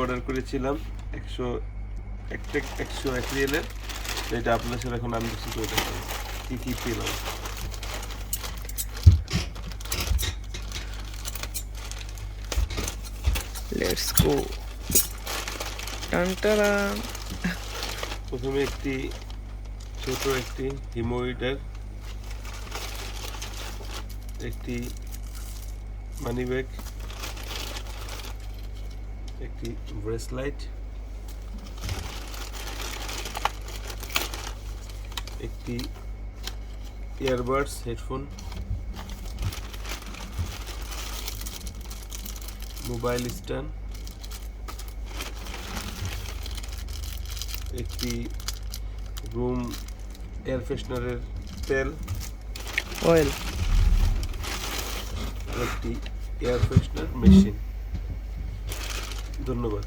Order করেছিলাম 101 রিয়েলের, এটা আপনার সাথে এখন আনবক্সিং করে দেখাবো কি কি পেলাম। Let's go. টান টারান। প্রথমে একটি ছোট একটি হিমোইডার, একটি মানি ব্যাগ, একটি ব্রেসলাইট, একটি ইয়ারবাডস হেডফোন, মোবাইল স্ট্যান্ড, একটি রুম এয়ার ফ্রেশনারের তেল, অয়েল। একটি এয়ার ফ্রেশনার মেশিন। ধন্যবাদ।